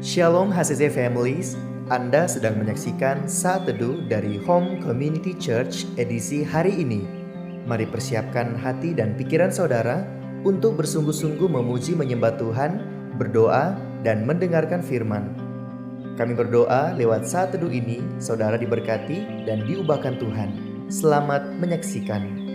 Shalom HCC Families, Anda sedang menyaksikan Saat Teduh dari Home Community Church edisi hari ini. Mari persiapkan hati dan pikiran saudara untuk bersungguh-sungguh memuji menyembah Tuhan, berdoa, dan mendengarkan firman. Kami berdoa lewat Saat Teduh ini, saudara diberkati dan diubahkan Tuhan. Selamat menyaksikan.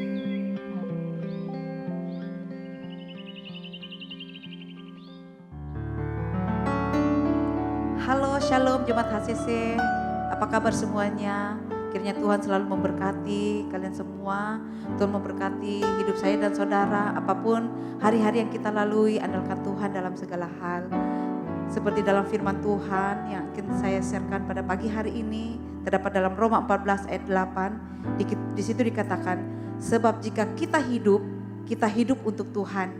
Halo, Shalom Jemaat HCC. Apa kabar semuanya? Kiranya Tuhan selalu memberkati kalian semua. Tuhan memberkati hidup saya dan saudara. Apapun hari-hari yang kita lalui, andalkan Tuhan dalam segala hal. Seperti dalam firman Tuhan yang akan saya sharekan pada pagi hari ini, terdapat dalam Roma 14 ayat 8. Di situ dikatakan, sebab jika kita hidup untuk Tuhan.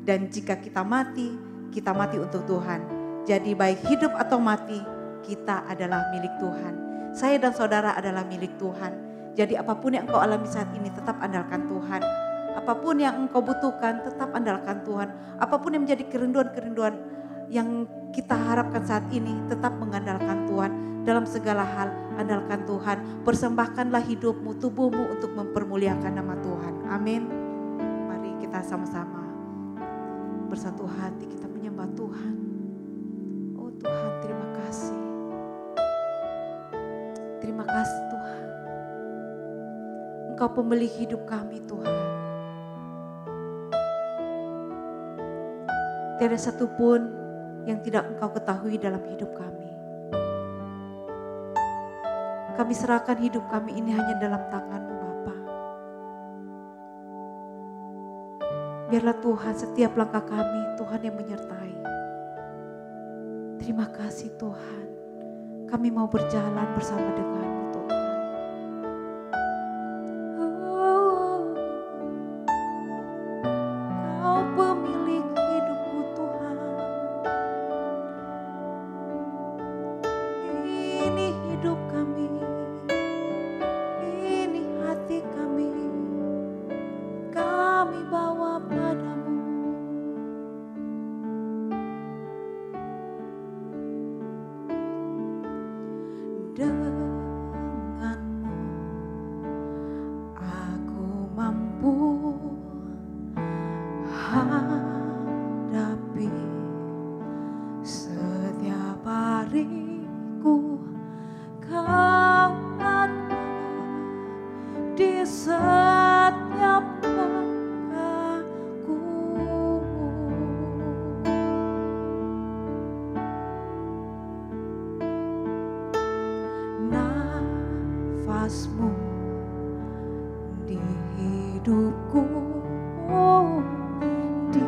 Dan jika kita mati untuk Tuhan. Jadi baik hidup atau mati, kita adalah milik Tuhan. Saya dan saudara adalah milik Tuhan. Jadi apapun yang engkau alami saat ini, tetap andalkan Tuhan. Apapun yang engkau butuhkan, tetap andalkan Tuhan. Apapun yang menjadi kerinduan-kerinduan yang kita harapkan saat ini, tetap mengandalkan Tuhan. Dalam segala hal, andalkan Tuhan. Persembahkanlah hidupmu, tubuhmu untuk mempermuliakan nama Tuhan. Amin. Mari kita sama-sama bersatu hati kita menyembah Tuhan. Tuhan, terima kasih. Terima kasih Tuhan. Engkau pembeli hidup kami Tuhan. Tiada satupun yang tidak Engkau ketahui dalam hidup kami. Kami serahkan hidup kami ini hanya dalam tangan-Mu Bapa. Biarlah Tuhan setiap langkah kami Tuhan yang menyertai. Terima kasih Tuhan, kami mau berjalan bersama dengan-Mu Tuhan. Kau pemilik hidupku Tuhan. Ini hidup kami, ini hati kami bawa padamu. Denganmu aku mampu hadapi setiap hariku. Kau ada di setiap langkahku. Nafasmu di hidupku, di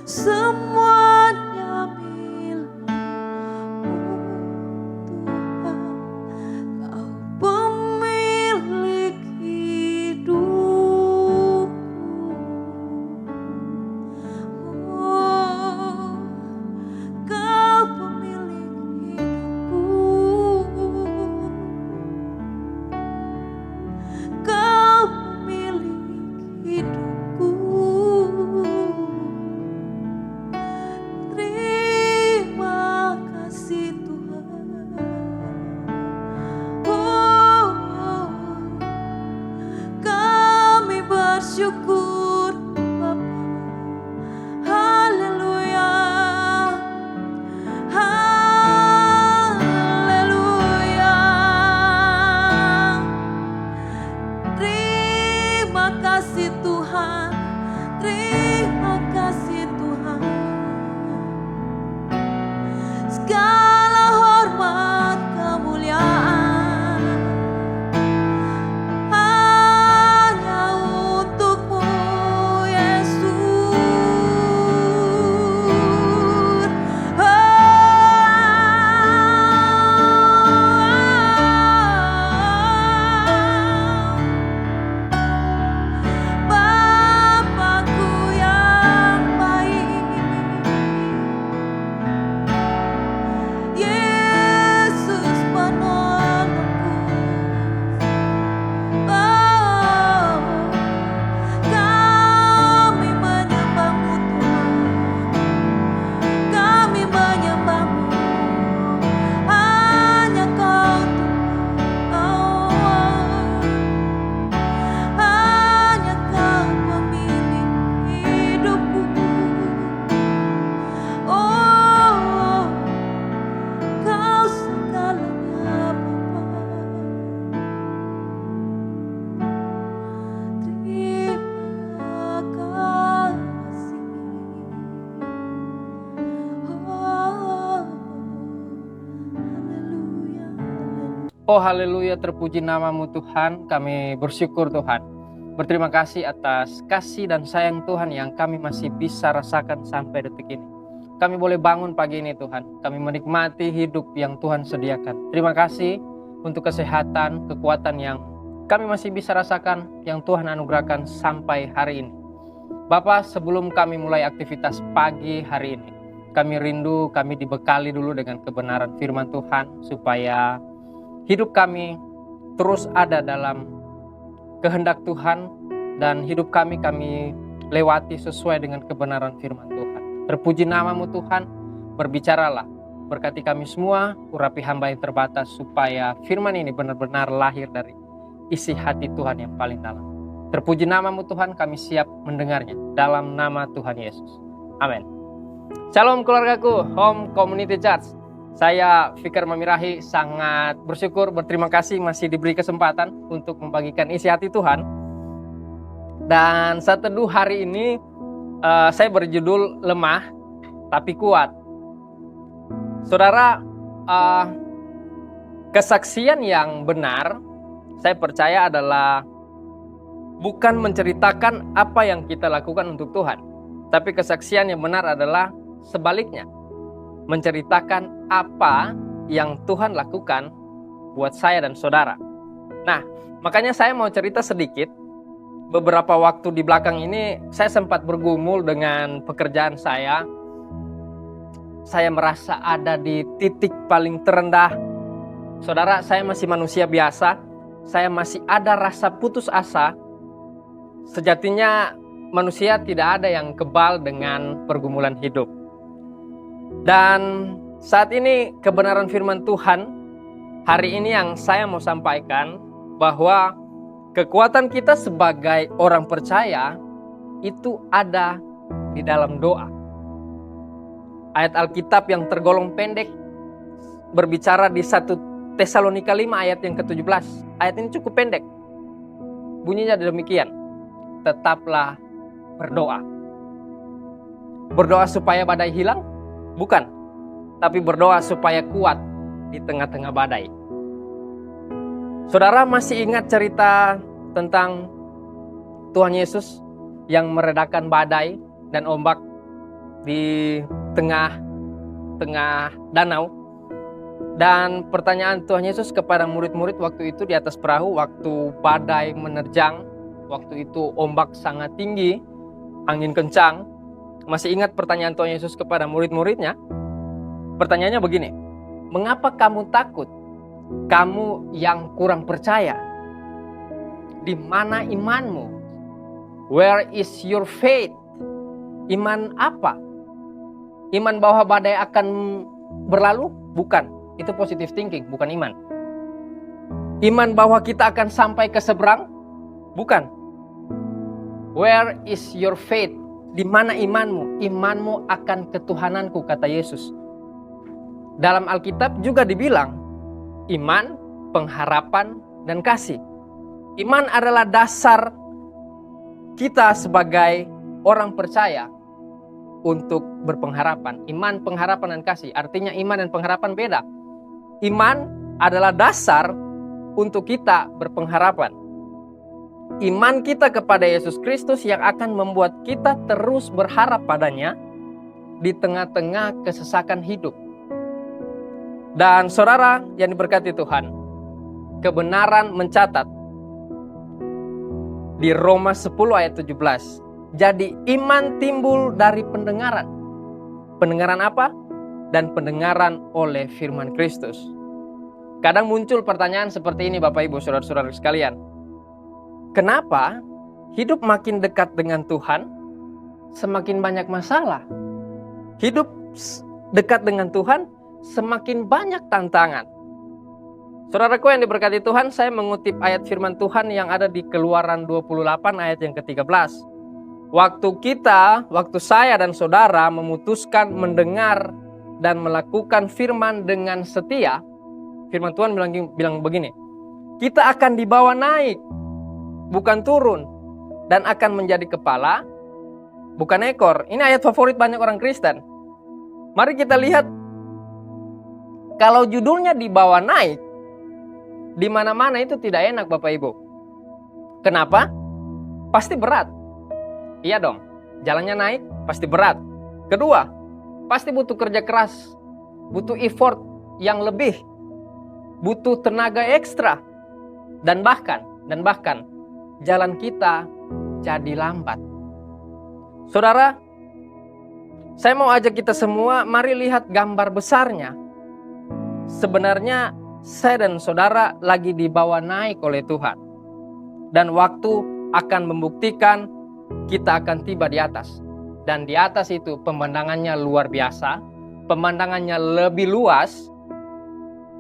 semuanya milikmu Tuhan, Kau pemilik hidupku. Oh, Kau pemilik hidupku, Kau pemilik hidupku. Terima kasih Tuhan. Oh, kami bersyukur Bapa. Haleluya, haleluya. Terima kasih Tuhan, terima kasih Tuhan. Segala hormat kemuliaan hanya untuk-Mu Yesus. Bapakku yang baik, Yesus penolongku. Oh, kami menyembah-Mu Tuhan, kami menyembah-Mu. Hanya Kau Tuhan, oh, hanya Kau pemilik hidupku. Oh, Kau segalanya Bapa. Terima kasih. Oh, haleluya, haleluya. Oh haleluya, terpuji nama-Mu Tuhan. Kami bersyukur Tuhan. Berterima kasih atas kasih dan sayang Tuhan yang kami masih bisa rasakan sampai detik ini. Kami boleh bangun pagi ini Tuhan. Kami menikmati hidup yang Tuhan sediakan. Terima kasih untuk kesehatan, kekuatan yang kami masih bisa rasakan yang Tuhan anugerahkan sampai hari ini. Bapa, sebelum kami mulai aktivitas pagi hari ini, kami rindu kami dibekali dulu dengan kebenaran firman Tuhan supaya hidup kami terus ada dalam kehendak Tuhan dan hidup kami lewati sesuai dengan kebenaran firman Tuhan. Terpuji nama-Mu Tuhan, berbicaralah, berkati kami semua, urapi hamba yang terbatas supaya firman ini benar-benar lahir dari isi hati Tuhan yang paling dalam. Terpuji nama-Mu Tuhan, kami siap mendengarnya dalam nama Tuhan Yesus. Amin. Shalom keluargaku, Home Community Church. Saya Fikar Mamirahi, sangat bersyukur, berterima kasih masih diberi kesempatan untuk membagikan isi hati Tuhan. Dan saat teduh hari ini saya berjudul Lemah Tapi Kuat. Saudara, kesaksian yang benar saya percaya adalah bukan menceritakan apa yang kita lakukan untuk Tuhan, tapi kesaksian yang benar adalah sebaliknya, menceritakan apa yang Tuhan lakukan buat saya dan saudara. Nah, makanya saya mau cerita sedikit. Beberapa waktu di belakang ini saya sempat bergumul dengan pekerjaan saya. Saya merasa ada di titik paling terendah. Saudara, saya masih manusia biasa. Saya masih ada rasa putus asa. Sejatinya manusia tidak ada yang kebal dengan pergumulan hidup. Dan saat ini kebenaran firman Tuhan hari ini yang saya mau sampaikan bahwa kekuatan kita sebagai orang percaya itu ada di dalam doa. Ayat Alkitab yang tergolong pendek berbicara di 1 Tesalonika 5 ayat yang ke-17. Ayat ini cukup pendek. Bunyinya demikian. Tetaplah berdoa. Berdoa supaya badai hilang? Bukan. Tapi berdoa supaya kuat di tengah-tengah badai. Saudara masih ingat cerita tentang Tuhan Yesus yang meredakan badai dan ombak di tengah danau. Dan pertanyaan Tuhan Yesus kepada murid-murid waktu itu di atas perahu, waktu badai menerjang, waktu itu ombak sangat tinggi, angin kencang. Masih ingat pertanyaan Tuhan Yesus kepada murid-muridnya? Pertanyaannya begini, mengapa kamu takut? Kamu yang kurang percaya. Di mana imanmu? Where is your faith? Iman apa? Iman bahwa badai akan berlalu? Bukan. Itu positive thinking, bukan iman. Iman bahwa kita akan sampai ke seberang? Bukan. Where is your faith? Di mana imanmu? Imanmu akan ketuhananku, kata Yesus. Dalam Alkitab juga dibilang, iman, pengharapan, dan kasih. Iman adalah dasar kita sebagai orang percaya untuk berpengharapan. Iman, pengharapan, dan kasih. Artinya iman dan pengharapan beda. Iman adalah dasar untuk kita berpengharapan. Iman kita kepada Yesus Kristus yang akan membuat kita terus berharap padanya di tengah-tengah kesesakan hidup. Dan saudara yang diberkati Tuhan, kebenaran mencatat di Roma 10 ayat 17. Jadi iman timbul dari pendengaran. Pendengaran apa? Dan pendengaran oleh firman Kristus. Kadang muncul pertanyaan seperti ini Bapak Ibu Saudara-saudara sekalian. Kenapa hidup makin dekat dengan Tuhan semakin banyak masalah? Hidup dekat dengan Tuhan semakin banyak tantangan. Saudaraku yang diberkati Tuhan, saya mengutip ayat firman Tuhan yang ada di Keluaran 28 ayat yang ke-13. Waktu saya dan saudara memutuskan mendengar dan melakukan firman dengan setia, firman Tuhan bilang begini, kita akan dibawa naik, bukan turun, dan akan menjadi kepala, bukan ekor. Ini ayat favorit banyak orang Kristen. Mari kita lihat, kalau judulnya dibawa naik, di mana-mana itu tidak enak Bapak Ibu. Kenapa? Pasti berat. Iya dong, jalannya naik pasti berat. Kedua, pasti butuh kerja keras, butuh effort yang lebih, butuh tenaga ekstra, dan bahkan jalan kita jadi lambat. Saudara, saya mau ajak kita semua, mari lihat gambar besarnya. Sebenarnya saya dan saudara lagi dibawa naik oleh Tuhan. Dan waktu akan membuktikan kita akan tiba di atas. Dan di atas itu pemandangannya luar biasa, pemandangannya lebih luas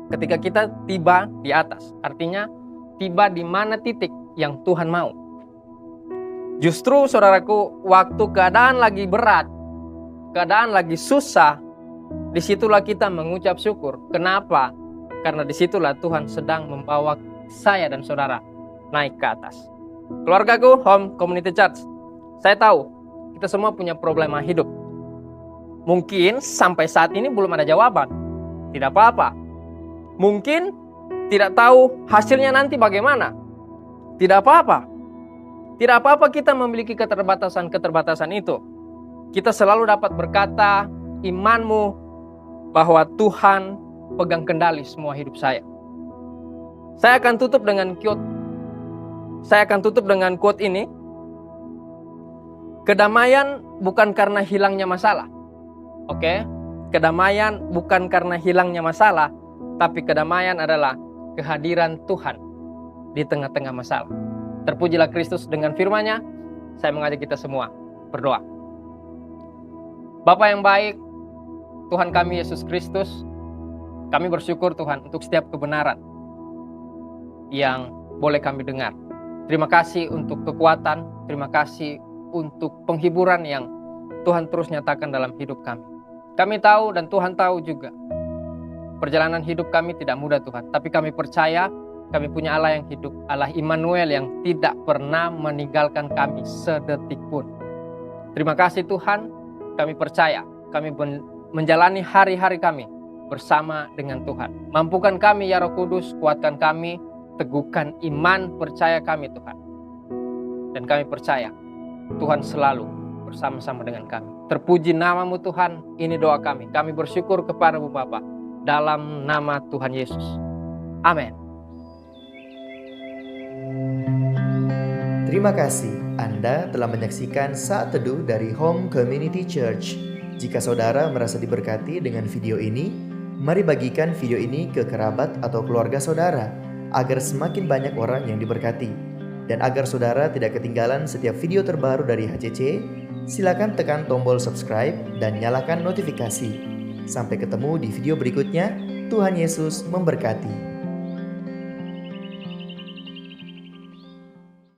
ketika kita tiba di atas. Artinya tiba di mana titik yang Tuhan mau. Justru saudaraku, waktu keadaan lagi berat, keadaan lagi susah, disitulah kita mengucap syukur. Kenapa? Karena disitulah Tuhan sedang membawa saya dan saudara naik ke atas. Keluargaku, Home Community Church, saya tahu kita semua punya problema hidup. Mungkin sampai saat ini belum ada jawaban. Tidak apa-apa. Mungkin tidak tahu hasilnya nanti bagaimana. Tidak apa-apa. Tidak apa-apa kita memiliki keterbatasan itu. Kita selalu dapat berkata, imanmu bahwa Tuhan pegang kendali semua hidup saya. Saya akan tutup dengan quote ini. Kedamaian bukan karena hilangnya masalah. Oke? Kedamaian bukan karena hilangnya masalah, tapi kedamaian adalah kehadiran Tuhan di tengah-tengah masalah. Terpujilah Kristus dengan firman-Nya. Saya mengajak kita semua berdoa. Bapa yang baik, Tuhan kami Yesus Kristus, kami bersyukur Tuhan untuk setiap kebenaran yang boleh kami dengar. Terima kasih untuk kekuatan, terima kasih untuk penghiburan yang Tuhan terus nyatakan dalam hidup kami. Kami tahu dan Tuhan tahu juga perjalanan hidup kami tidak mudah Tuhan, tapi kami percaya kami punya Allah yang hidup, Allah Immanuel yang tidak pernah meninggalkan kami sedetik pun. Terima kasih Tuhan, kami percaya kami menjalani hari-hari kami bersama dengan Tuhan. Mampukan kami ya Roh Kudus, kuatkan kami, teguhkan iman percaya kami Tuhan. Dan kami percaya Tuhan selalu bersama-sama dengan kami. Terpuji namamu Tuhan, ini doa kami. Kami bersyukur kepadamu Bapa, dalam nama Tuhan Yesus. Amin. Terima kasih Anda telah menyaksikan Saat Teduh dari Home Community Church. Jika saudara merasa diberkati dengan video ini, mari bagikan video ini ke kerabat atau keluarga saudara, agar semakin banyak orang yang diberkati. Dan agar saudara tidak ketinggalan setiap video terbaru dari HCC, silakan tekan tombol subscribe dan nyalakan notifikasi. Sampai ketemu di video berikutnya. Tuhan Yesus memberkati.